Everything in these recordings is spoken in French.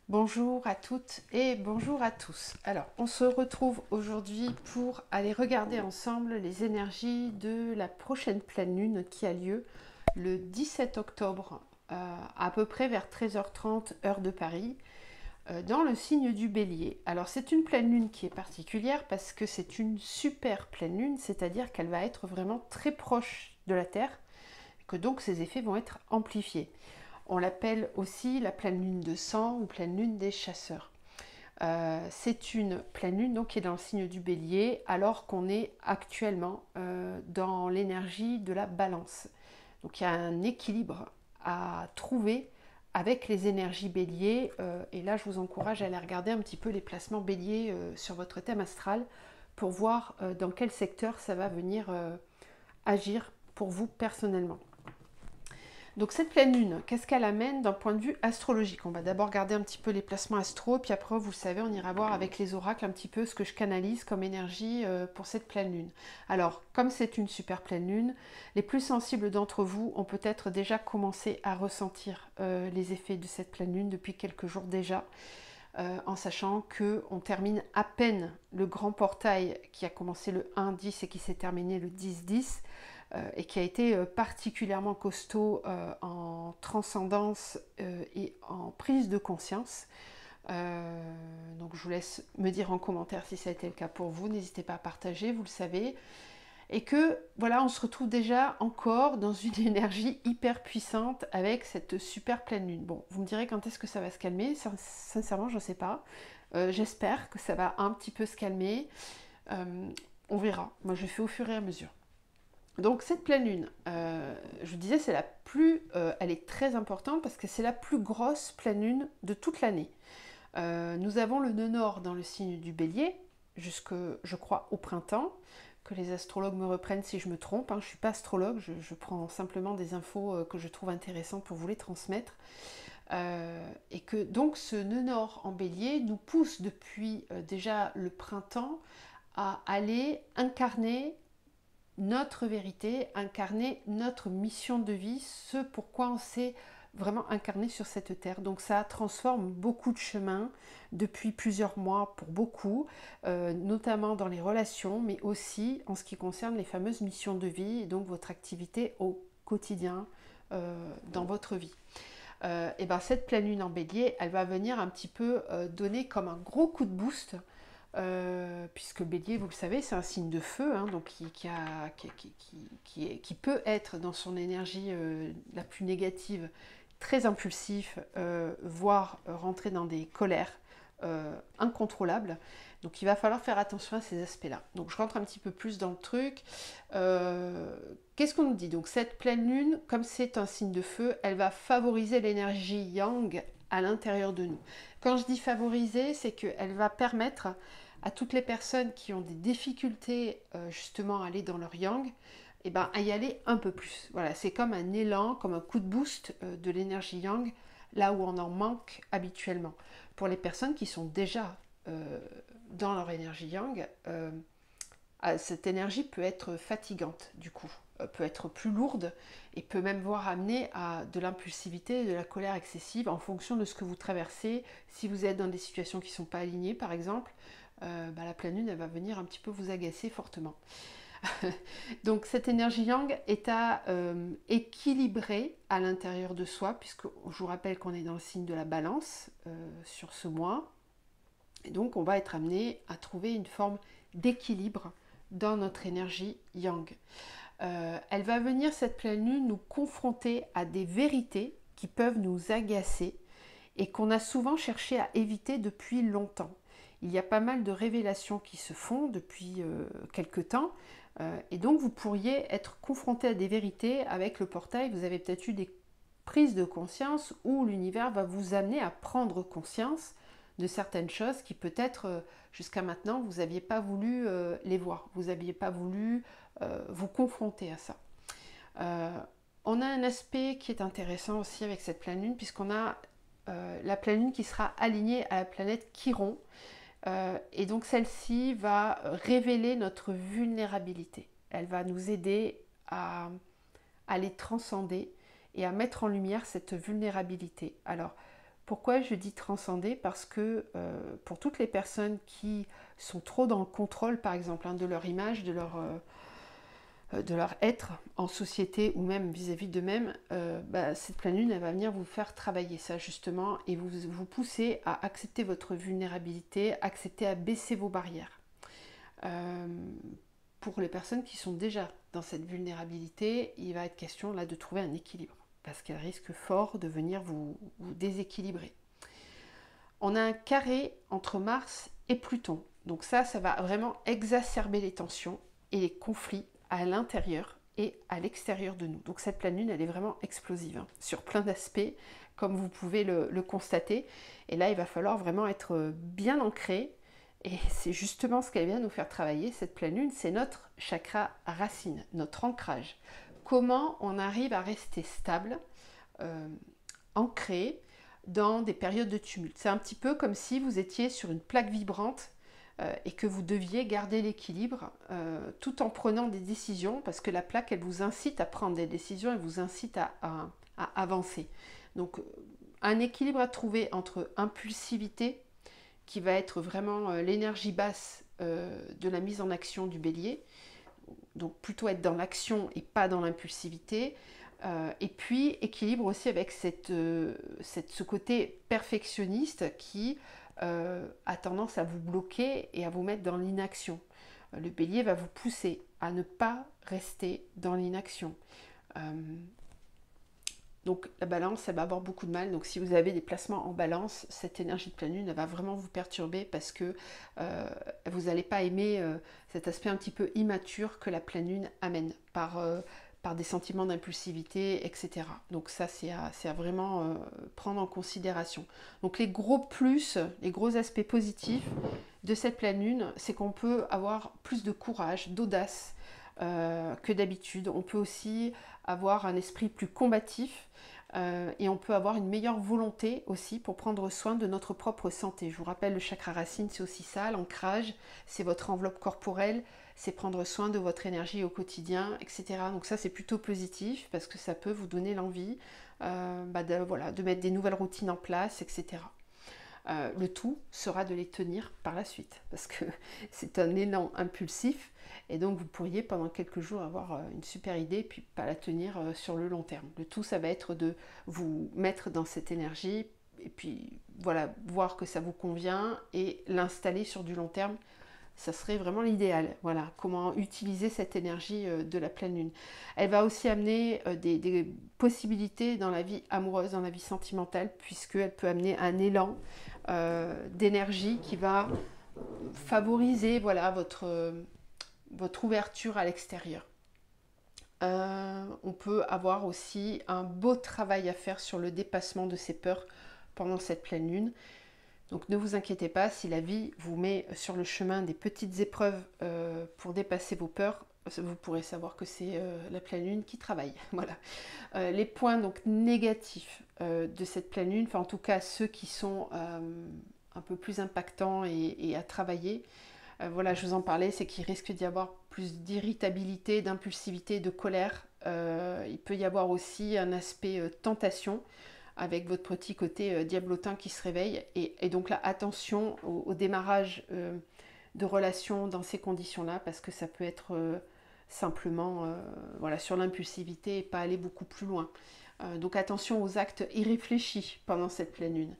Bonjour à toutes et bonjour à tous. Alors, on se retrouve aujourd'hui pour aller regarder ensemble les énergies de la prochaine pleine lune qui a lieu le 17 octobre à peu près vers 13h30 heure de Paris dans le signe du Bélier. Alors, c'est une pleine lune qui est particulière parce que c'est une super pleine lune, c'est-à-dire qu'elle va être vraiment très proche de la Terre, que donc ses effets vont être amplifiés. On l'appelle aussi la pleine lune de sang ou pleine lune des chasseurs. C'est une pleine lune donc, qui est dans le signe du Bélier alors qu'on est actuellement dans l'énergie de la balance. Donc il y a un équilibre à trouver avec les énergies bélier et là je vous encourage à aller regarder un petit peu les placements bélier sur votre thème astral pour voir dans quel secteur ça va venir agir pour vous personnellement. Donc cette pleine lune, qu'est-ce qu'elle amène d'un point de vue astrologique? On va d'abord regarder un petit peu les placements astro, puis après, vous le savez, on ira voir avec les oracles un petit peu ce que je canalise comme énergie pour cette pleine lune. Alors, comme c'est une super pleine lune, les plus sensibles d'entre vous ont peut-être déjà commencé à ressentir les effets de cette pleine lune depuis quelques jours déjà. En sachant qu'on termine à peine le grand portail qui a commencé le 1-10 et qui s'est terminé le 10-10 et qui a été particulièrement costaud en transcendance et en prise de conscience. Donc je vous laisse me dire en commentaire si ça a été le cas pour vous, n'hésitez pas à partager, vous le savez. Et que voilà, on se retrouve déjà encore dans une énergie hyper puissante avec cette super pleine lune. Bon, vous me direz quand est-ce que ça va se calmer, sincèrement je ne sais pas. J'espère que ça va un petit peu se calmer. On verra, moi je fais au fur et à mesure. Donc cette pleine lune, je vous disais, c'est la plus, elle est très importante parce que c'est la plus grosse pleine lune de toute l'année. Nous avons le nœud nord dans le signe du Bélier, jusque, je crois, au printemps, que les astrologues me reprennent si je me trompe. Je ne suis pas astrologue, je prends simplement des infos que je trouve intéressantes pour vous les transmettre. Et que donc ce nœud nord en Bélier nous pousse depuis déjà le printemps à aller incarner notre vérité, incarner notre mission de vie, ce pourquoi on s'est vraiment incarné sur cette terre. Donc ça transforme beaucoup de chemins depuis plusieurs mois pour beaucoup, notamment dans les relations, mais aussi en ce qui concerne les fameuses missions de vie et donc votre activité au quotidien dans votre vie. Et ben cette pleine lune en bélier, elle va venir un petit peu donner comme un gros coup de boost puisque le bélier, vous le savez, c'est un signe de feu, donc qui peut être dans son énergie la plus négative, très impulsif, voire rentrer dans des colères incontrôlables. Donc il va falloir faire attention à ces aspects-là. Donc je rentre un petit peu plus dans le truc. Qu'est-ce qu'on nous dit? Donc cette pleine lune, comme c'est un signe de feu, elle va favoriser l'énergie yang à l'intérieur de nous. Quand je dis favoriser, c'est qu'elle va permettre à toutes les personnes qui ont des difficultés justement à aller dans leur yang, et ben, à y aller un peu plus. Voilà, c'est comme un élan, comme un coup de boost de l'énergie yang, là où on en manque habituellement. Pour les personnes qui sont déjà dans leur énergie yang, cette énergie peut être fatigante du coup, peut être plus lourde et peut même voir amener à de l'impulsivité et de la colère excessive en fonction de ce que vous traversez. Si vous êtes dans des situations qui ne sont pas alignées par exemple, la pleine lune elle va venir un petit peu vous agacer fortement. Donc cette énergie yang est à équilibrer à l'intérieur de soi, puisque je vous rappelle qu'on est dans le signe de la balance sur ce mois. Et donc on va être amené à trouver une forme d'équilibre dans notre énergie yang. Elle va venir, cette pleine lune, nous confronter à des vérités qui peuvent nous agacer et qu'on a souvent cherché à éviter depuis longtemps. Il y a pas mal de révélations qui se font depuis quelque temps et donc vous pourriez être confronté à des vérités avec le portail. Vous avez peut-être eu des prises de conscience où l'univers va vous amener à prendre conscience de certaines choses qui peut-être jusqu'à maintenant vous n'aviez pas voulu les voir, vous n'aviez pas voulu vous confronter à ça. On a un aspect qui est intéressant aussi avec cette pleine lune, puisqu'on a la pleine lune qui sera alignée à la planète Chiron, et donc celle-ci va révéler notre vulnérabilité. Elle va nous aider à les transcender et à mettre en lumière cette vulnérabilité. Alors, Pourquoi je dis transcender? Parce que pour toutes les personnes qui sont trop dans le contrôle, par exemple, de leur image, de leur être en société ou même vis-à-vis d'eux-mêmes, cette pleine lune, elle va venir vous faire travailler ça justement et vous pousser à accepter votre vulnérabilité, accepter à baisser vos barrières. Pour les personnes qui sont déjà dans cette vulnérabilité, il va être question là de trouver un équilibre parce qu'elle risque fort de venir vous déséquilibrer. On a un carré entre Mars et Pluton. Donc ça va vraiment exacerber les tensions et les conflits à l'intérieur et à l'extérieur de nous. Donc cette pleine lune, elle est vraiment explosive sur plein d'aspects, comme vous pouvez le constater. Et là, il va falloir vraiment être bien ancré. Et c'est justement ce qu'elle vient nous faire travailler, cette pleine lune, c'est notre chakra racine, notre ancrage. Comment on arrive à rester stable, ancré, dans des périodes de tumulte. C'est un petit peu comme si vous étiez sur une plaque vibrante et que vous deviez garder l'équilibre tout en prenant des décisions, parce que la plaque, elle vous incite à prendre des décisions, elle vous incite à avancer. Donc, un équilibre à trouver entre impulsivité, qui va être vraiment l'énergie basse de la mise en action du bélier, donc plutôt être dans l'action et pas dans l'impulsivité, et puis équilibre aussi avec ce côté perfectionniste qui a tendance à vous bloquer et à vous mettre dans l'inaction. Le bélier va vous pousser à ne pas rester dans l'inaction. Donc la balance, elle va avoir beaucoup de mal. Donc si vous avez des placements en balance, cette énergie de pleine lune, elle va vraiment vous perturber parce que vous n'allez pas aimer cet aspect un petit peu immature que la pleine lune amène par des sentiments d'impulsivité, etc. Donc ça, c'est à vraiment prendre en considération. Donc les gros plus, les gros aspects positifs de cette pleine lune, c'est qu'on peut avoir plus de courage, d'audace que d'habitude. On peut aussi avoir un esprit plus combatif et on peut avoir une meilleure volonté aussi pour prendre soin de notre propre santé. Je vous rappelle, le chakra racine, c'est aussi ça, l'ancrage, c'est votre enveloppe corporelle, c'est prendre soin de votre énergie au quotidien, etc. Donc ça, c'est plutôt positif parce que ça peut vous donner l'envie de mettre des nouvelles routines en place, etc. Le tout sera de les tenir par la suite parce que c'est un élan impulsif et donc vous pourriez pendant quelques jours avoir une super idée puis pas la tenir sur le long terme. Le tout, ça va être de vous mettre dans cette énergie et puis voilà, voir que ça vous convient et l'installer sur du long terme. Ça serait vraiment l'idéal. Voilà, comment utiliser cette énergie de la pleine lune. Elle va aussi amener des possibilités dans la vie amoureuse, dans la vie sentimentale, puisqu'elle peut amener un élan d'énergie qui va favoriser votre ouverture à l'extérieur. On peut avoir aussi un beau travail à faire sur le dépassement de ses peurs pendant cette pleine lune. Donc ne vous inquiétez pas, si la vie vous met sur le chemin des petites épreuves pour dépasser vos peurs, vous pourrez savoir que c'est la pleine lune qui travaille. Voilà. Les points donc négatifs de cette pleine lune, enfin en tout cas ceux qui sont un peu plus impactants et à travailler, voilà, je vous en parlais, c'est qu'il risque d'y avoir plus d'irritabilité, d'impulsivité, de colère. Il peut y avoir aussi un aspect tentation, avec votre petit côté diablotin qui se réveille. Et donc là, attention au démarrage de relations dans ces conditions-là, parce que ça peut être simplement sur l'impulsivité et pas aller beaucoup plus loin. Donc attention aux actes irréfléchis pendant cette pleine lune.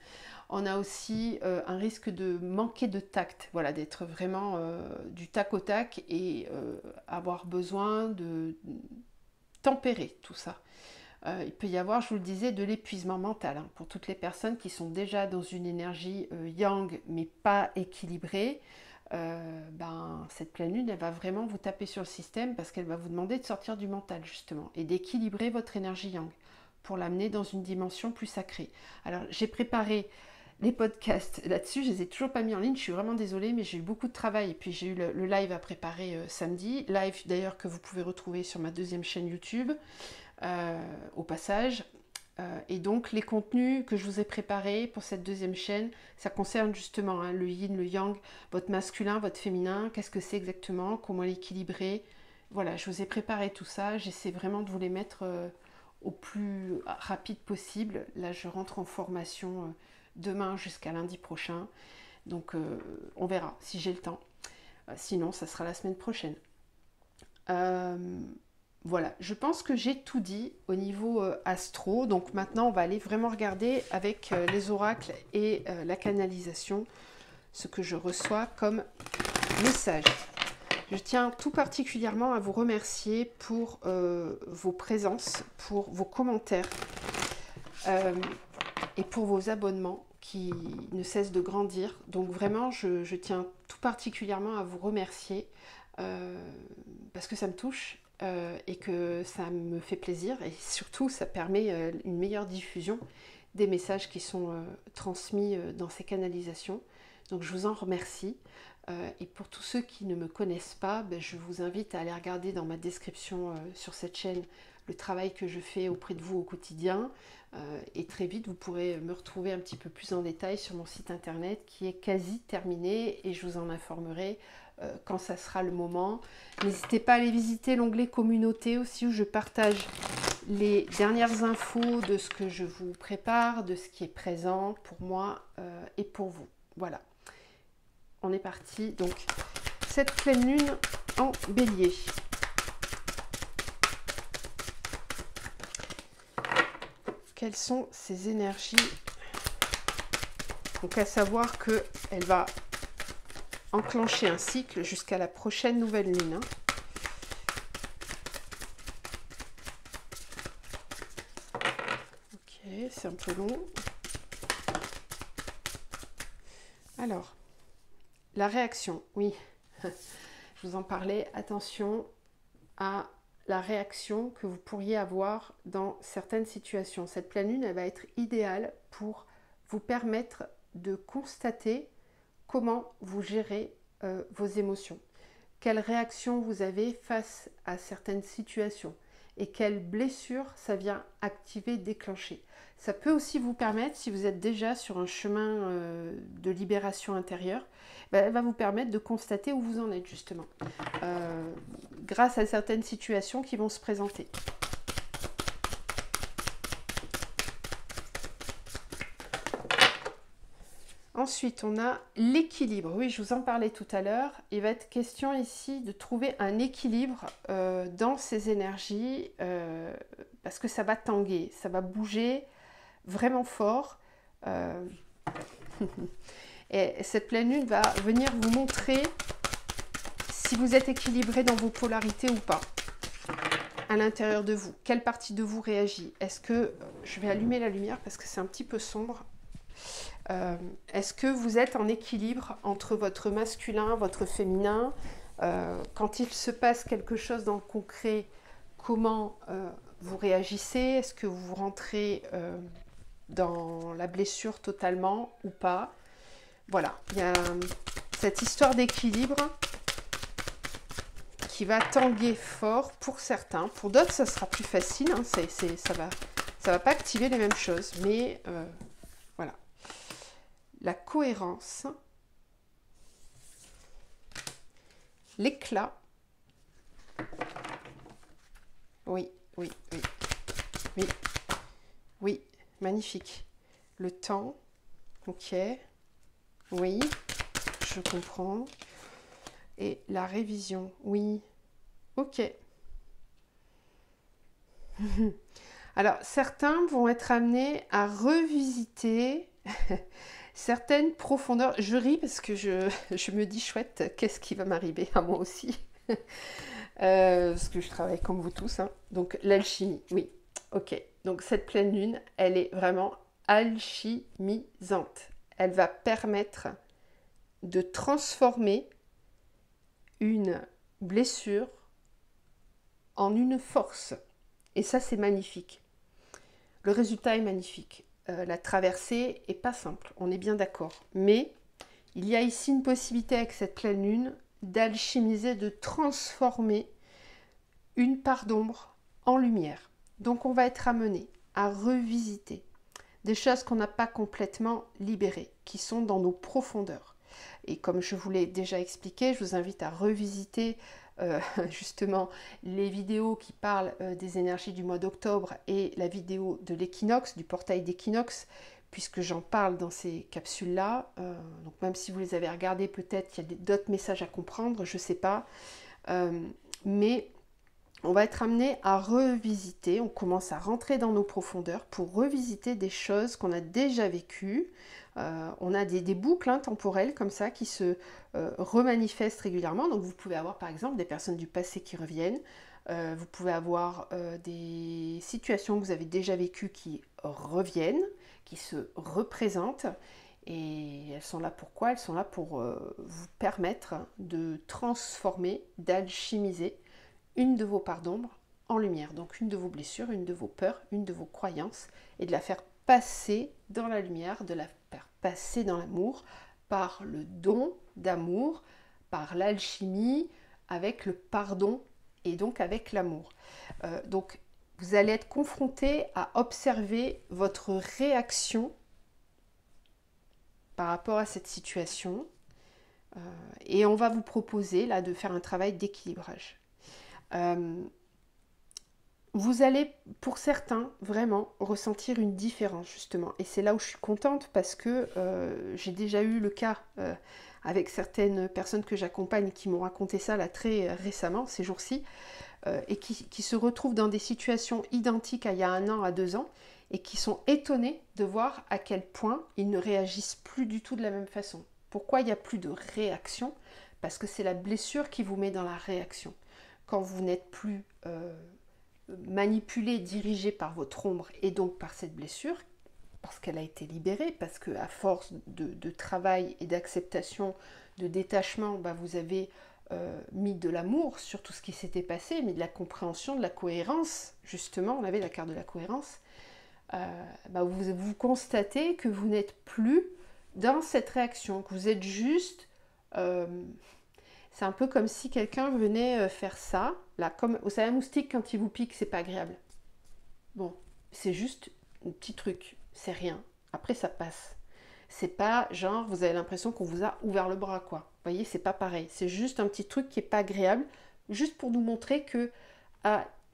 On a aussi un risque de manquer de tact, voilà, d'être vraiment du tac au tac et avoir besoin de tempérer tout ça. Il peut y avoir, je vous le disais, de l'épuisement mental pour toutes les personnes qui sont déjà dans une énergie yang mais pas équilibrée. Cette pleine lune, elle va vraiment vous taper sur le système parce qu'elle va vous demander de sortir du mental justement et d'équilibrer votre énergie yang pour l'amener dans une dimension plus sacrée. Alors j'ai préparé les podcasts là-dessus, je les ai toujours pas mis en ligne, je suis vraiment désolée, mais j'ai eu beaucoup de travail et puis j'ai eu le live à préparer samedi, live d'ailleurs que vous pouvez retrouver sur ma deuxième chaîne YouTube. Au passage, et donc les contenus que je vous ai préparés pour cette deuxième chaîne, ça concerne justement le yin, le yang, votre masculin, votre féminin, qu'est-ce que c'est exactement, comment l'équilibrer. Voilà, je vous ai préparé tout ça, j'essaie vraiment de vous les mettre au plus rapide possible. Là, je rentre en formation demain jusqu'à lundi prochain. Donc, on verra si j'ai le temps. Sinon, ça sera la semaine prochaine. Voilà, je pense que j'ai tout dit au niveau astro. Donc maintenant, on va aller vraiment regarder avec les oracles et la canalisation ce que je reçois comme message. Je tiens tout particulièrement à vous remercier pour vos présences, pour vos commentaires et pour vos abonnements qui ne cessent de grandir. Donc vraiment, je tiens tout particulièrement à vous remercier parce que ça me touche et que ça me fait plaisir. Et surtout, ça permet une meilleure diffusion des messages qui sont transmis dans ces canalisations. Donc je vous en remercie. Et pour tous ceux qui ne me connaissent pas, je vous invite à aller regarder dans ma description sur cette chaîne le travail que je fais auprès de vous au quotidien. Et très vite, vous pourrez me retrouver un petit peu plus en détail sur mon site internet qui est quasi terminé et je vous en informerai quand ça sera le moment. N'hésitez pas à aller visiter l'onglet communauté aussi où je partage les dernières infos de ce que je vous prépare, de ce qui est présent pour moi et pour vous. Voilà. On est parti, donc cette pleine lune en bélier. Quelles sont ces énergies? Donc à savoir qu'elle va enclencher un cycle jusqu'à la prochaine nouvelle lune. Ok, c'est un peu long. Alors, la réaction, oui, je vous en parlais, attention à la réaction que vous pourriez avoir dans certaines situations. Cette pleine lune, elle va être idéale pour vous permettre de constater comment vous gérez vos émotions, quelle réaction vous avez face à certaines situations et quelle blessure ça vient activer, déclencher. Ça peut aussi vous permettre, si vous êtes déjà sur un chemin de libération intérieure, elle va vous permettre de constater où vous en êtes justement, grâce à certaines situations qui vont se présenter. Ensuite, on a l'équilibre. Oui, je vous en parlais tout à l'heure. Il va être question ici de trouver un équilibre dans ces énergies parce que ça va tanguer, ça va bouger vraiment fort. Et cette pleine lune va venir vous montrer si vous êtes équilibré dans vos polarités ou pas à l'intérieur de vous. Quelle partie de vous réagit? Est-ce que... Je vais allumer la lumière parce que c'est un petit peu sombre. Est-ce que vous êtes en équilibre entre votre masculin, votre féminin? Quand il se passe quelque chose dans le concret, comment vous réagissez? Est-ce que vous rentrez dans la blessure totalement ou pas? Voilà, il y a cette histoire d'équilibre qui va tanguer fort pour certains. Pour d'autres, ça sera plus facile. Hein, ça va pas activer les mêmes choses, mais voilà. La cohérence, l'éclat. Oui, oui, oui, oui, oui, magnifique. Le temps, ok, oui, je comprends. Et la révision, oui, ok. Alors, certains vont être amenés à revisiter certaines profondeurs. Je ris parce que je me dis, chouette, qu'est-ce qui va m'arriver à moi aussi? Parce que je travaille comme vous tous. Hein. Donc, l'alchimie, oui, ok. Donc, cette pleine lune, elle est vraiment alchimisante. Elle va permettre de transformer une blessure en une force. Et ça, c'est magnifique. Le résultat est magnifique. La traversée est pas simple, on est bien d'accord. Mais il y a ici une possibilité avec cette pleine lune d'alchimiser, de transformer une part d'ombre en lumière. Donc on va être amené à revisiter des choses qu'on n'a pas complètement libérées, qui sont dans nos profondeurs. Et comme je vous l'ai déjà expliqué, je vous invite à revisiter justement les vidéos qui parlent des énergies du mois d'octobre et la vidéo de l'équinoxe, du portail d'équinoxe, puisque j'en parle dans ces capsules-là. Donc même si vous les avez regardées, peut-être qu'il y a d'autres messages à comprendre, je ne sais pas. Mais on va être amené à revisiter, on commence à rentrer dans nos profondeurs pour revisiter des choses qu'on a déjà vécues. On a des boucles temporelles comme ça qui se remanifestent régulièrement. Donc vous pouvez avoir par exemple des personnes du passé qui reviennent. Vous pouvez avoir des situations que vous avez déjà vécues qui reviennent, qui se représentent. Et elles sont là pour quoi? Elles sont là pour vous permettre de transformer, d'alchimiser une de vos parts d'ombre en lumière. Donc une de vos blessures, une de vos peurs, une de vos croyances, et de la faire passer dans la lumière, de la faire passer dans l'amour, par le don d'amour, par l'alchimie, avec le pardon et donc avec l'amour. Donc vous allez être confronté à observer votre réaction par rapport à cette situation, et on va vous proposer là de faire un travail d'équilibrage. Vous allez, pour certains, vraiment ressentir une différence, justement. Et c'est là où je suis contente parce que j'ai déjà eu le cas avec certaines personnes que j'accompagne qui m'ont raconté ça là très récemment, ces jours-ci, et qui se retrouvent dans des situations identiques à il y a 1 an, à 2 ans, et qui sont étonnés de voir à quel point ils ne réagissent plus du tout de la même façon. Pourquoi il n'y a plus de réaction? Parce que c'est la blessure qui vous met dans la réaction. Quand vous n'êtes plus manipulé, dirigé par votre ombre et donc par cette blessure, parce qu'elle a été libérée, parce qu'à force de travail et d'acceptation, de détachement, vous avez mis de l'amour sur tout ce qui s'était passé, mis de la compréhension, de la cohérence, justement, on avait la carte de la cohérence, vous constatez que vous n'êtes plus dans cette réaction, que vous êtes juste... c'est un peu comme si quelqu'un venait faire ça, là, comme vous savez, un moustique quand il vous pique, c'est pas agréable. Bon, c'est juste un petit truc, c'est rien. Après, ça passe. C'est pas genre, vous avez l'impression qu'on vous a ouvert le bras, quoi. Vous voyez, c'est pas pareil. C'est juste un petit truc qui est pas agréable, juste pour nous montrer que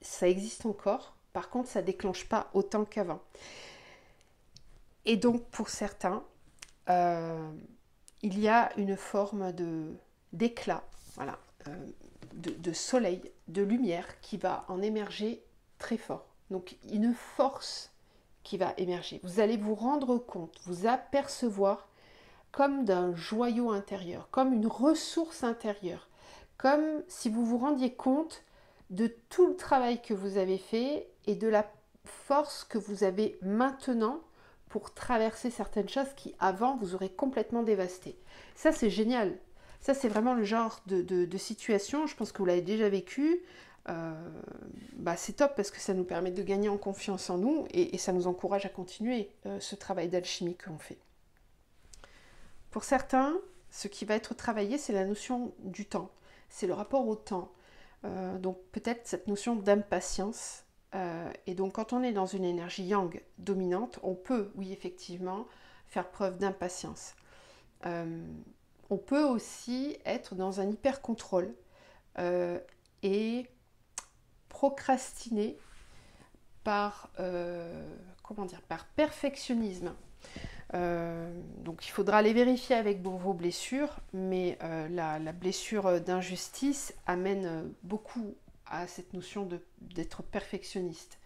ça existe encore. Par contre, ça déclenche pas autant qu'avant. Et donc, pour certains, il y a une forme d'éclat, voilà, de soleil, de lumière qui va en émerger très fort. Donc une force qui va émerger. Vous allez vous rendre compte, vous apercevoir comme d'un joyau intérieur, comme une ressource intérieure, comme si vous vous rendiez compte de tout le travail que vous avez fait et de la force que vous avez maintenant pour traverser certaines choses qui avant vous auraient complètement dévasté. Ça c'est génial. Ça, c'est vraiment le genre de situation, je pense que vous l'avez déjà vécu. C'est top parce que ça nous permet de gagner en confiance en nous et ça nous encourage à continuer ce travail d'alchimie qu'on fait. Pour certains, ce qui va être travaillé, c'est la notion du temps. C'est le rapport au temps. Donc peut-être cette notion d'impatience. Et donc quand on est dans une énergie yang dominante, on peut, oui, effectivement, faire preuve d'impatience. On peut aussi être dans un hyper-contrôle et procrastiner par perfectionnisme. Donc il faudra les vérifier avec vos blessures, mais la blessure d'injustice amène beaucoup à cette notion d'être perfectionniste.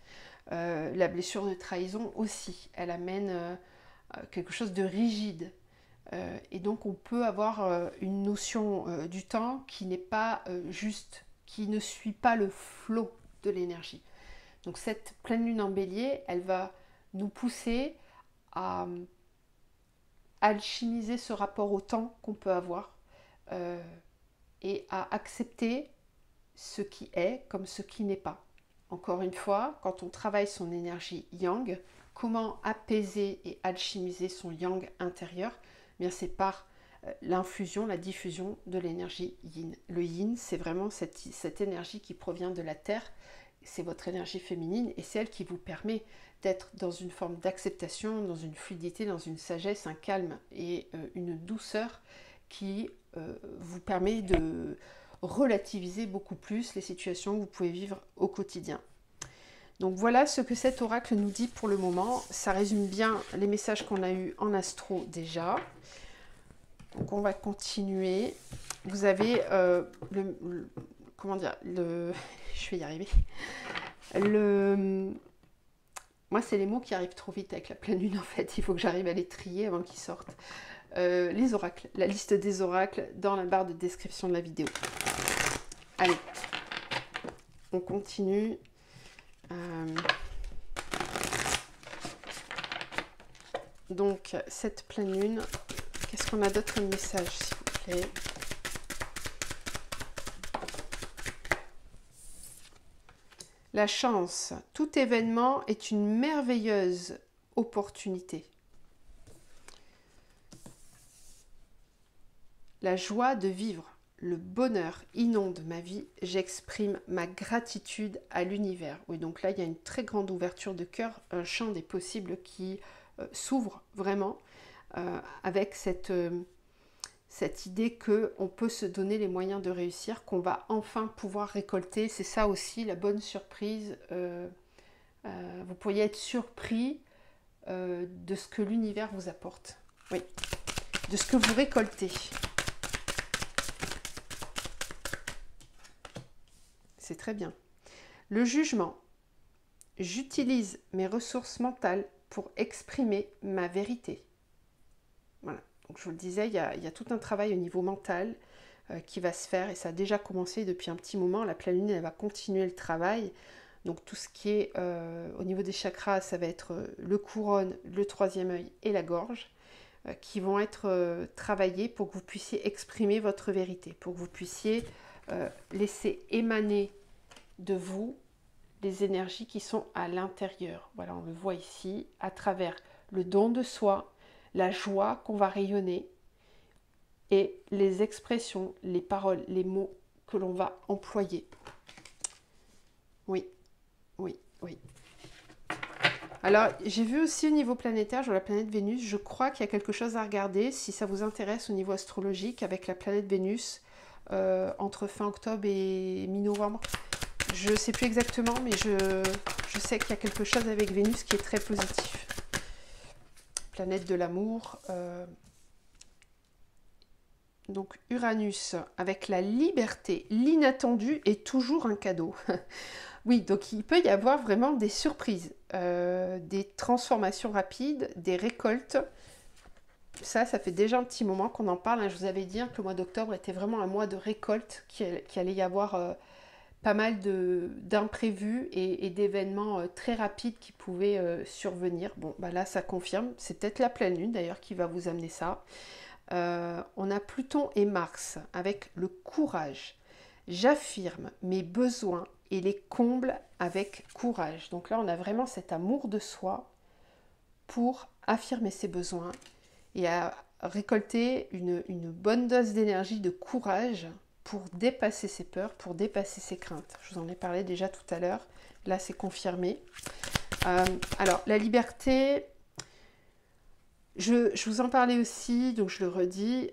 La blessure de trahison aussi, elle amène quelque chose de rigide. Et donc on peut avoir une notion du temps qui n'est pas juste, qui ne suit pas le flot de l'énergie. Donc cette pleine lune en bélier, elle va nous pousser à alchimiser ce rapport au temps qu'on peut avoir et à accepter ce qui est comme ce qui n'est pas. Encore une fois, quand on travaille son énergie yang, comment apaiser et alchimiser son yang intérieur? Bien, c'est par l'infusion, la diffusion de l'énergie yin. Le yin, c'est vraiment cette énergie qui provient de la terre, c'est votre énergie féminine et c'est elle qui vous permet d'être dans une forme d'acceptation, dans une fluidité, dans une sagesse, un calme et une douceur qui vous permet relativiser beaucoup plus les situations que vous pouvez vivre au quotidien. Donc voilà ce que cet oracle nous dit pour le moment. Ça résume bien les messages qu'on a eus en astro déjà. Donc on va continuer. Vous avez comment dire, je vais y arriver. Moi, c'est les mots qui arrivent trop vite avec la pleine lune, en fait. Il faut que j'arrive à les trier avant qu'ils sortent. Les oracles, la liste des oracles dans la barre de description de la vidéo. Allez, on continue. Donc, cette pleine lune, qu'est-ce qu'on a d'autre comme message, s'il vous plaît? La chance, tout événement est une merveilleuse opportunité. La joie de vivre, le bonheur inonde ma vie, j'exprime ma gratitude à l'univers. Oui, donc là, il y a une très grande ouverture de cœur, un champ des possibles qui s'ouvre vraiment avec cette idée qu'on peut se donner les moyens de réussir, qu'on va enfin pouvoir récolter. C'est ça aussi la bonne surprise. Vous pourriez être surpris de ce que l'univers vous apporte. Oui, de ce que vous récoltez. C'est très bien. Le jugement. J'utilise mes ressources mentales pour exprimer ma vérité. Voilà. Donc, je vous le disais, il y a tout un travail au niveau mental qui va se faire et ça a déjà commencé depuis un petit moment. La pleine lune, elle va continuer le travail. Donc tout ce qui est au niveau des chakras, ça va être le couronne, le troisième œil et la gorge qui vont être travaillés pour que vous puissiez exprimer votre vérité, pour que vous puissiez laisser émaner de vous les énergies qui sont à l'intérieur. Voilà, on le voit ici, à travers le don de soi, la joie qu'on va rayonner et les expressions, les paroles, les mots que l'on va employer. Oui, oui, oui. Alors, j'ai vu aussi au niveau planétaire, sur la planète Vénus, je crois qu'il y a quelque chose à regarder, si ça vous intéresse au niveau astrologique, avec la planète Vénus, entre fin octobre et mi-novembre. Je ne sais plus exactement, mais je sais qu'il y a quelque chose avec Vénus qui est très positif. Planète de l'amour. Donc Uranus, avec la liberté, l'inattendu est toujours un cadeau. Oui, donc il peut y avoir vraiment des surprises, des transformations rapides, des récoltes. Ça fait déjà un petit moment qu'on en parle. Je vous avais dit que le mois d'octobre était vraiment un mois de récolte, qu'il allait y avoir pas mal d'imprévus et d'événements très rapides qui pouvaient survenir. Bon, bah là, ça confirme. C'est peut-être la pleine lune d'ailleurs qui va vous amener ça. On a Pluton et Mars avec le courage. J'affirme mes besoins et les comble avec courage. Donc là, on a vraiment cet amour de soi pour affirmer ses besoins et à récolter une bonne dose d'énergie, de courage pour dépasser ses peurs, pour dépasser ses craintes. Je vous en ai parlé déjà tout à l'heure. Là, c'est confirmé. Alors, la liberté, je vous en parlais aussi, donc je le redis,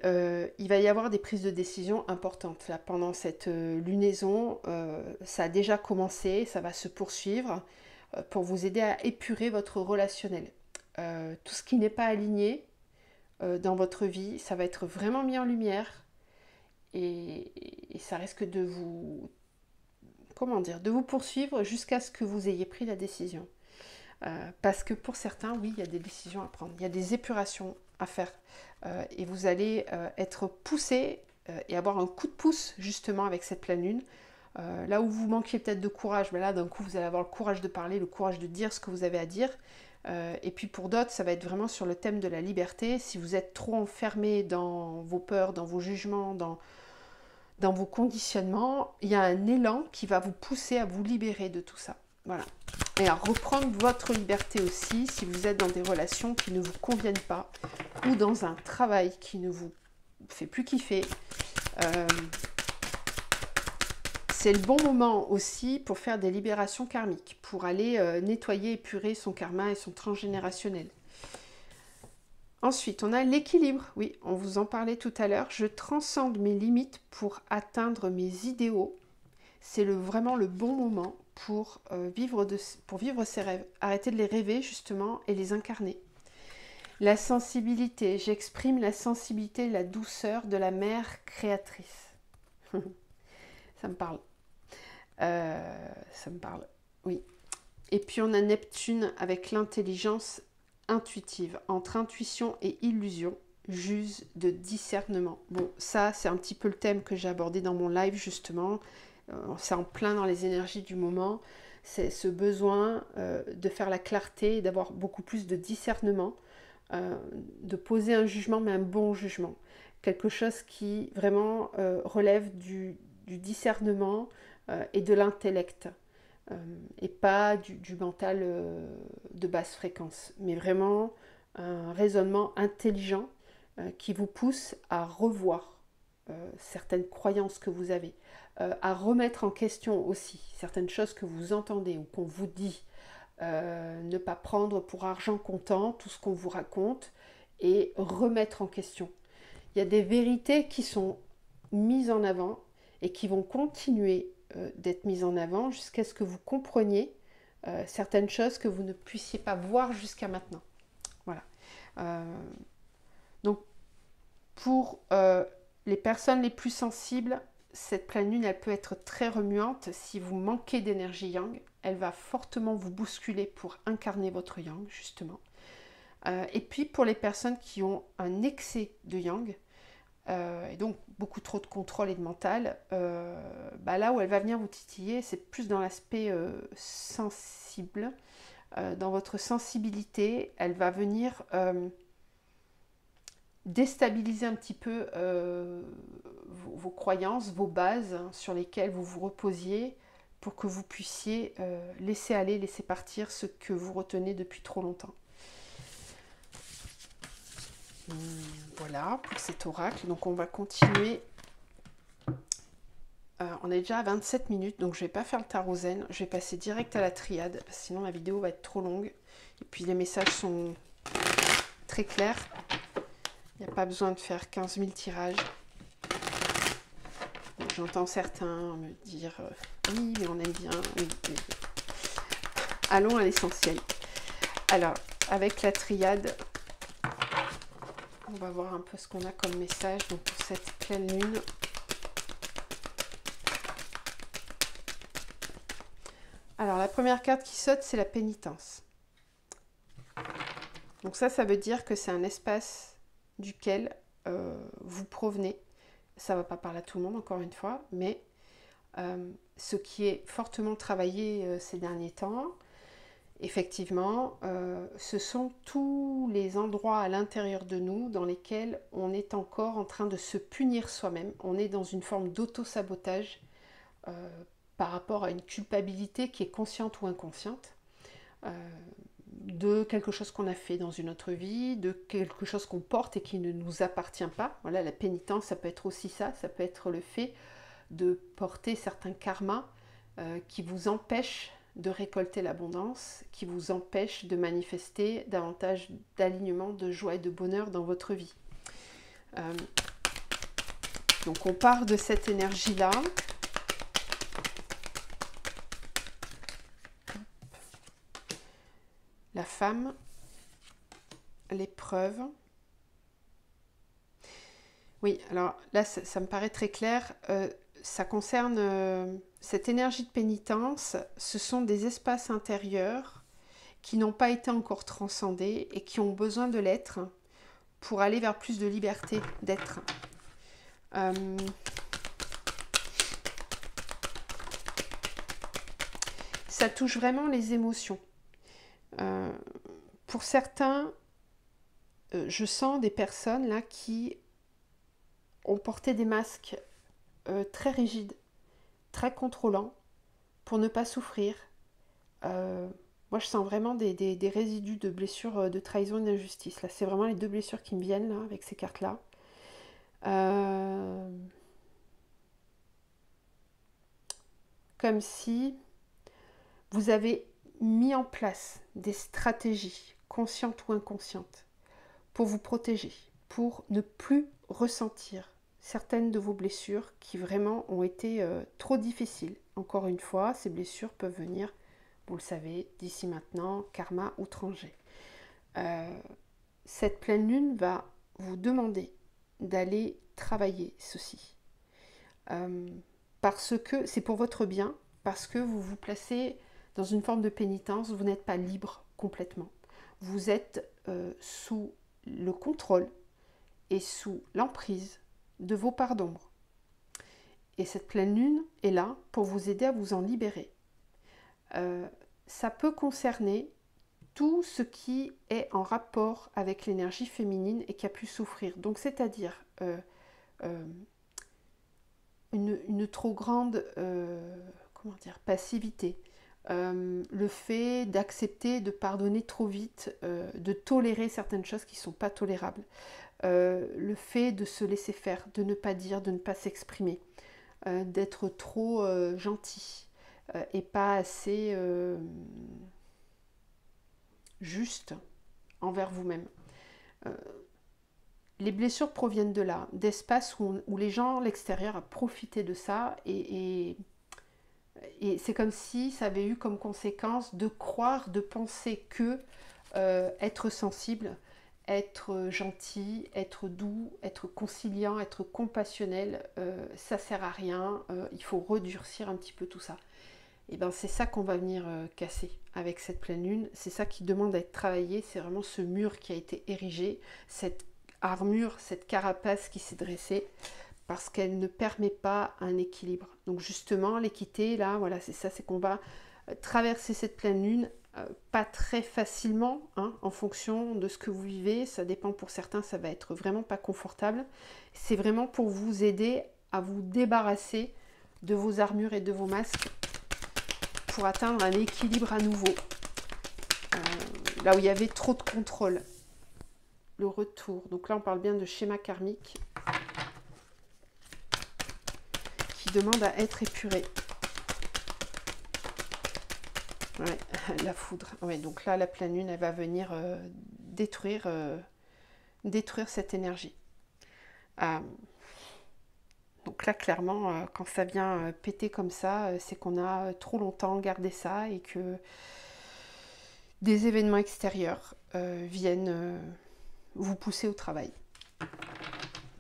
il va y avoir des prises de décision importantes. Là, pendant cette lunaison, ça a déjà commencé, ça va se poursuivre pour vous aider à épurer votre relationnel. Tout ce qui n'est pas aligné dans votre vie, ça va être vraiment mis en lumière. Et ça risque de vous, de vous poursuivre jusqu'à ce que vous ayez pris la décision. Parce que pour certains, oui, il y a des décisions à prendre, il y a des épurations à faire. Et vous allez être poussé et avoir un coup de pouce justement avec cette pleine lune. Là où vous manquiez peut-être de courage, ben là d'un coup vous allez avoir le courage de parler, le courage de dire ce que vous avez à dire. Et puis pour d'autres, ça va être vraiment sur le thème de la liberté. Si vous êtes trop enfermé dans vos peurs, dans vos jugements, dans vos conditionnements, il y a un élan qui va vous pousser à vous libérer de tout ça. Voilà. Et à reprendre votre liberté aussi si vous êtes dans des relations qui ne vous conviennent pas ou dans un travail qui ne vous fait plus kiffer. C'est le bon moment aussi pour faire des libérations karmiques, pour aller nettoyer, épurer son karma et son transgénérationnel. Ensuite, on a l'équilibre. Oui, on vous en parlait tout à l'heure. Je transcende mes limites pour atteindre mes idéaux. C'est vraiment le bon moment pour vivre ses rêves. Arrêtez de les rêver justement et les incarner. La sensibilité. J'exprime la sensibilité et la douceur de la mère créatrice. Ça me parle. Ça me parle. Oui. Et puis on a Neptune avec l'intelligence intuitive. Entre intuition et illusion, j'use de discernement. Bon, ça c'est un petit peu le thème que j'ai abordé dans mon live justement. C'est en plein dans les énergies du moment. C'est ce besoin de faire la clarté et d'avoir beaucoup plus de discernement, de poser un jugement, mais un bon jugement. Quelque chose qui vraiment relève du discernement et de l'intellect. Et pas du mental de basse fréquence, mais vraiment un raisonnement intelligent qui vous pousse à revoir certaines croyances que vous avez, à remettre en question aussi certaines choses que vous entendez ou qu'on vous dit, ne pas prendre pour argent comptant tout ce qu'on vous raconte et remettre en question. Il y a des vérités qui sont mises en avant et qui vont continuer d'être mises en avant jusqu'à ce que vous compreniez certaines choses que vous ne puissiez pas voir jusqu'à maintenant. Voilà. Donc, pour les personnes les plus sensibles, cette pleine lune, elle peut être très remuante. Si vous manquez d'énergie yang, elle va fortement vous bousculer pour incarner votre yang, justement. Et puis, pour les personnes qui ont un excès de yang, et donc beaucoup trop de contrôle et de mental, là où elle va venir vous titiller, c'est plus dans l'aspect sensible, dans votre sensibilité. Elle va venir déstabiliser un petit peu vos croyances, vos bases sur lesquelles vous vous reposiez pour que vous puissiez laisser aller, laisser partir ce que vous retenez depuis trop longtemps. Voilà pour cet oracle. Donc on va continuer. On est déjà à 27 minutes, donc je ne vais pas faire le tarot zen. Je vais passer direct à la triade, sinon la vidéo va être trop longue. Et puis les messages sont très clairs. Il n'y a pas besoin de faire 15 000 tirages. J'entends certains me dire oui, mais on aime bien. Oui, oui. Allons à l'essentiel. Alors, avec la triade, on va voir un peu ce qu'on a comme message donc pour cette pleine lune. Alors, la première carte qui saute, c'est la pénitence. Donc ça veut dire que c'est un espace duquel vous provenez. Ça ne va pas parler à tout le monde, encore une fois, mais ce qui est fortement travaillé ces derniers temps, effectivement, ce sont tous les endroits à l'intérieur de nous dans lesquels on est encore en train de se punir soi-même. On est dans une forme d'auto-sabotage par rapport à une culpabilité qui est consciente ou inconsciente, de quelque chose qu'on a fait dans une autre vie, de quelque chose qu'on porte et qui ne nous appartient pas. Voilà, la pénitence, ça peut être aussi ça peut être le fait de porter certains karmas qui vous empêchent de récolter l'abondance, qui vous empêchent de manifester davantage d'alignement, de joie et de bonheur dans votre vie. Donc on part de cette énergie-là. La femme, l'épreuve. Oui, alors là, ça me paraît très clair. Ça concerne cette énergie de pénitence. Ce sont des espaces intérieurs qui n'ont pas été encore transcendés et qui ont besoin de l'être pour aller vers plus de liberté d'être. Ça touche vraiment les émotions. Pour certains, je sens des personnes là qui ont porté des masques très rigides, très contrôlants, pour ne pas souffrir. Moi, je sens vraiment des résidus de blessures de trahison et d'injustice. Là, c'est vraiment les deux blessures qui me viennent là, avec ces cartes-là. Comme si vous avez mis en place des stratégies, conscientes ou inconscientes, pour vous protéger, pour ne plus ressentir certaines de vos blessures qui vraiment ont été trop difficiles. Encore une fois, ces blessures peuvent venir, vous le savez, d'ici maintenant, karma outrangé. Cette pleine lune va vous demander d'aller travailler ceci. Parce que c'est pour votre bien, parce que vous vous placez dans une forme de pénitence, vous n'êtes pas libre complètement. Vous êtes sous le contrôle et sous l'emprise de vos parts d'ombre. Et cette pleine lune est là pour vous aider à vous en libérer. Ça peut concerner tout ce qui est en rapport avec l'énergie féminine et qui a pu souffrir. Donc c'est-à-dire une trop grande passivité, le fait d'accepter de pardonner trop vite, de tolérer certaines choses qui ne sont pas tolérables, le fait de se laisser faire, de ne pas dire, de ne pas s'exprimer, d'être trop gentil et pas assez juste envers vous-même. Les blessures proviennent de là, d'espaces où les gens, l'extérieur, a profité de ça et c'est comme si ça avait eu comme conséquence de croire, de penser que être sensible, être gentil, être doux, être conciliant, être compassionnel, ça sert à rien, il faut redurcir un petit peu tout ça. Et bien c'est ça qu'on va venir casser avec cette pleine lune, c'est ça qui demande à être travaillé, c'est vraiment ce mur qui a été érigé, cette armure, cette carapace qui s'est dressée, parce qu'elle ne permet pas un équilibre. Donc justement, l'équité, là, voilà, c'est ça, c'est qu'on va traverser cette pleine lune, pas très facilement, hein, en fonction de ce que vous vivez, ça dépend pour certains, ça va être vraiment pas confortable. C'est vraiment pour vous aider à vous débarrasser de vos armures et de vos masques, pour atteindre un équilibre à nouveau. Là où il y avait trop de contrôle. Le retour. Donc là, on parle bien de schéma karmique qui demande à être épuré. Ouais, la foudre. Ouais, donc là, la pleine lune, elle va venir détruire cette énergie. Donc là, clairement, quand ça vient péter comme ça, c'est qu'on a trop longtemps gardé ça et que des événements extérieurs viennent vous pousser au travail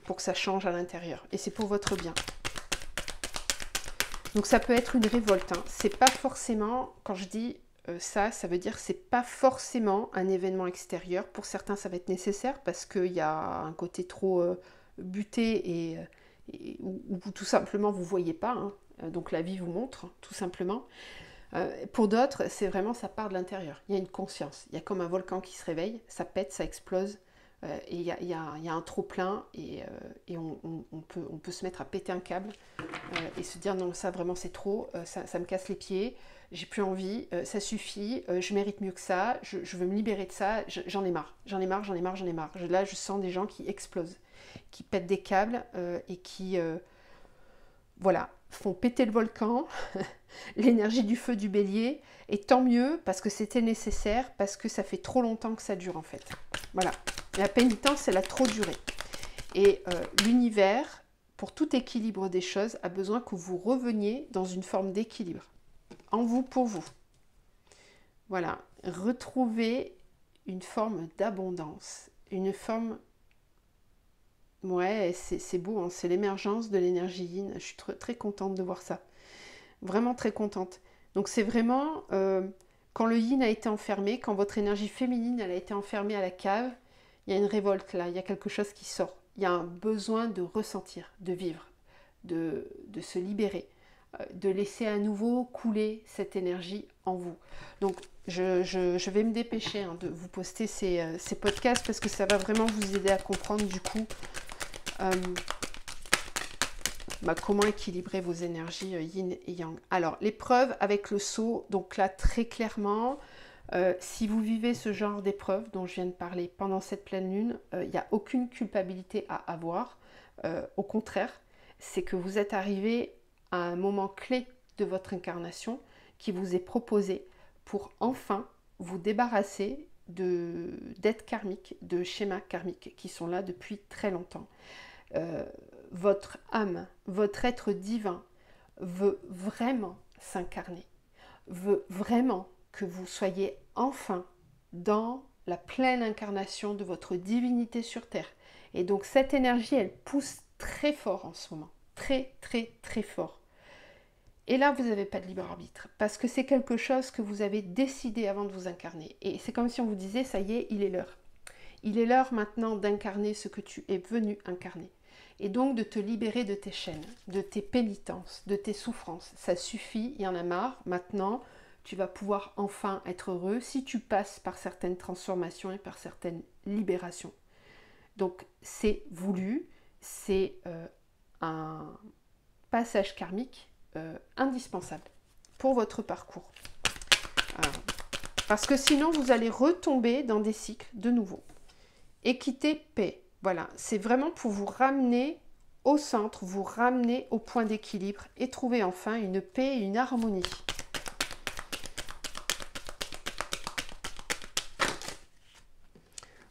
pour que ça change à l'intérieur. Et c'est pour votre bien. Donc ça peut être une révolte. Hein. C'est pas forcément, quand je dis ça veut dire que c'est pas forcément un événement extérieur. Pour certains, ça va être nécessaire parce qu'il y a un côté trop buté et ou tout simplement vous ne voyez pas, hein. Donc la vie vous montre, tout simplement. Pour d'autres, c'est vraiment, ça part de l'intérieur. Il y a une conscience, il y a comme un volcan qui se réveille, ça pète, ça explose, et il y a un trop-plein, et on peut se mettre à péter un câble, et se dire non, ça vraiment c'est trop, ça me casse les pieds, j'ai plus envie, ça suffit, je mérite mieux que ça, je veux me libérer de ça, j'en ai marre. Là, je sens des gens qui explosent, qui pètent des câbles et qui font péter le volcan, l'énergie du feu du bélier, et tant mieux parce que c'était nécessaire, parce que ça fait trop longtemps que ça dure en fait. Voilà, la pénitence, elle a trop duré. Et l'univers, pour tout équilibre des choses, a besoin que vous reveniez dans une forme d'équilibre, en vous, pour vous. Voilà, retrouver une forme d'abondance, une forme... Ouais, c'est beau, hein, c'est l'émergence de l'énergie yin. Je suis très contente de voir ça. Vraiment très contente. Donc c'est vraiment, quand le yin a été enfermé, quand votre énergie féminine elle a été enfermée à la cave, il y a une révolte là, il y a quelque chose qui sort. Il y a un besoin de ressentir, de vivre, de se libérer, de laisser à nouveau couler cette énergie en vous. Donc je vais me dépêcher hein, de vous poster ces podcasts parce que ça va vraiment vous aider à comprendre du coup comment équilibrer vos énergies yin et yang. Alors, l'épreuve avec le sceau, donc là, très clairement, si vous vivez ce genre d'épreuve dont je viens de parler pendant cette pleine lune, il n'y a aucune culpabilité à avoir. Au contraire, c'est que vous êtes arrivé à un moment clé de votre incarnation qui vous est proposé pour enfin vous débarrasser dettes karmiques, de schémas karmiques qui sont là depuis très longtemps. Votre âme, votre être divin veut vraiment s'incarner, veut vraiment que vous soyez enfin dans la pleine incarnation de votre divinité sur Terre. Et donc cette énergie, elle pousse très fort en ce moment, très très très fort. Et là, vous n'avez pas de libre arbitre, parce que c'est quelque chose que vous avez décidé avant de vous incarner. Et c'est comme si on vous disait, ça y est, il est l'heure. Il est l'heure maintenant d'incarner ce que tu es venu incarner. Et donc de te libérer de tes chaînes, de tes pénitences, de tes souffrances. Ça suffit, il y en a marre. Maintenant, tu vas pouvoir enfin être heureux si tu passes par certaines transformations et par certaines libérations. Donc c'est voulu, c'est un passage karmique indispensable pour votre parcours. Parce que sinon, vous allez retomber dans des cycles de nouveau. Équité, paix. Voilà, c'est vraiment pour vous ramener au centre, vous ramener au point d'équilibre et trouver enfin une paix et une harmonie.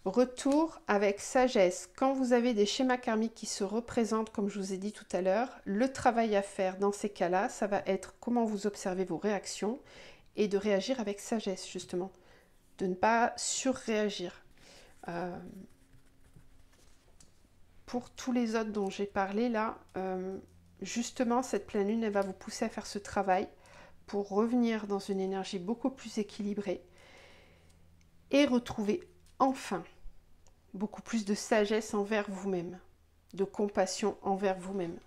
Retour avec sagesse. Quand vous avez des schémas karmiques qui se représentent, comme je vous ai dit tout à l'heure, le travail à faire dans ces cas-là, ça va être comment vous observez vos réactions et de réagir avec sagesse, justement. De ne pas surréagir. Pour tous les autres dont j'ai parlé là, justement, cette pleine lune, elle va vous pousser à faire ce travail pour revenir dans une énergie beaucoup plus équilibrée et retrouver enfin beaucoup plus de sagesse envers vous-même, de compassion envers vous-même.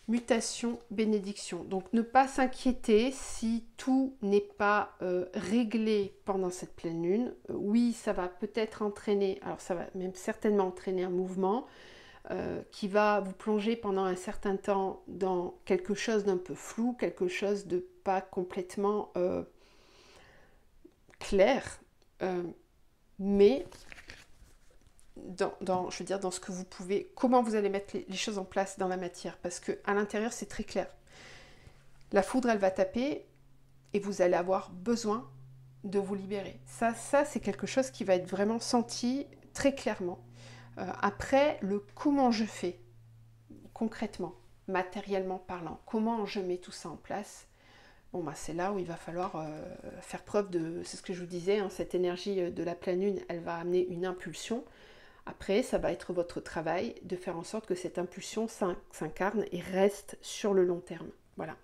Mutation, bénédiction. Donc ne pas s'inquiéter si tout n'est pas réglé pendant cette pleine lune. Oui, ça va peut-être entraîner, alors ça va même certainement entraîner un mouvement qui va vous plonger pendant un certain temps dans quelque chose d'un peu flou, quelque chose de pas complètement clair. Mais je veux dire, dans ce que vous pouvez, comment vous allez mettre les choses en place dans la matière, parce que à l'intérieur c'est très clair. La foudre, elle va taper et vous allez avoir besoin de vous libérer. Ça c'est quelque chose qui va être vraiment senti très clairement. Après, le comment je fais concrètement, matériellement parlant, comment je mets tout ça en place. Bon, bah, c'est là où il va falloir faire preuve de, c'est ce que je vous disais, hein, cette énergie de la pleine lune, elle va amener une impulsion. Après, ça va être votre travail de faire en sorte que cette impulsion s'incarne et reste sur le long terme. Voilà.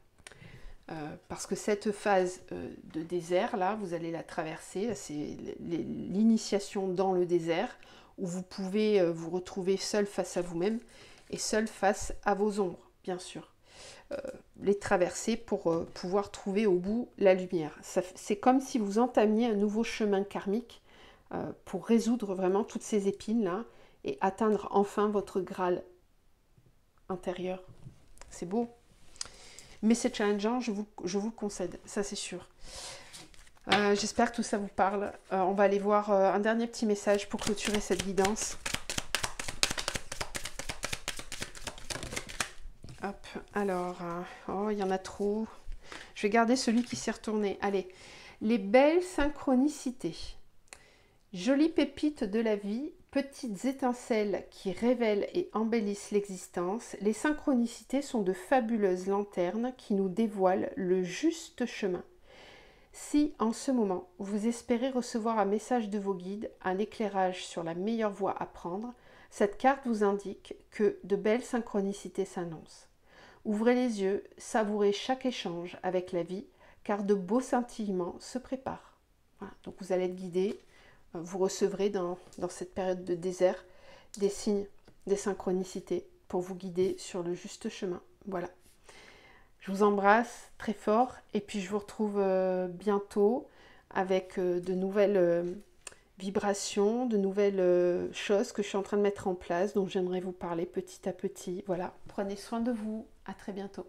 Parce que cette phase de désert, là, vous allez la traverser. C'est l'initiation dans le désert où vous pouvez vous retrouver seul face à vous-même et seul face à vos ombres, bien sûr. Les traverser pour pouvoir trouver au bout la lumière. C'est comme si vous entamiez un nouveau chemin karmique pour résoudre vraiment toutes ces épines là et atteindre enfin votre Graal intérieur. C'est beau. Mais c'est challengeant, je vous le concède, ça c'est sûr. J'espère que tout ça vous parle. On va aller voir un dernier petit message pour clôturer cette guidance. Hop, alors, oh, il y en a trop. Je vais garder celui qui s'est retourné. Allez, les belles synchronicités. Jolies pépites de la vie, petites étincelles qui révèlent et embellissent l'existence, les synchronicités sont de fabuleuses lanternes qui nous dévoilent le juste chemin. Si, en ce moment, vous espérez recevoir un message de vos guides, un éclairage sur la meilleure voie à prendre, cette carte vous indique que de belles synchronicités s'annoncent. Ouvrez les yeux, savourez chaque échange avec la vie, car de beaux scintillements se préparent. Voilà, donc vous allez être guidé, vous recevrez dans cette période de désert des signes, des synchronicités pour vous guider sur le juste chemin. Voilà. Je vous embrasse très fort et puis je vous retrouve bientôt avec de nouvelles vibrations, de nouvelles choses que je suis en train de mettre en place, dont j'aimerais vous parler petit à petit. Voilà, prenez soin de vous, à très bientôt.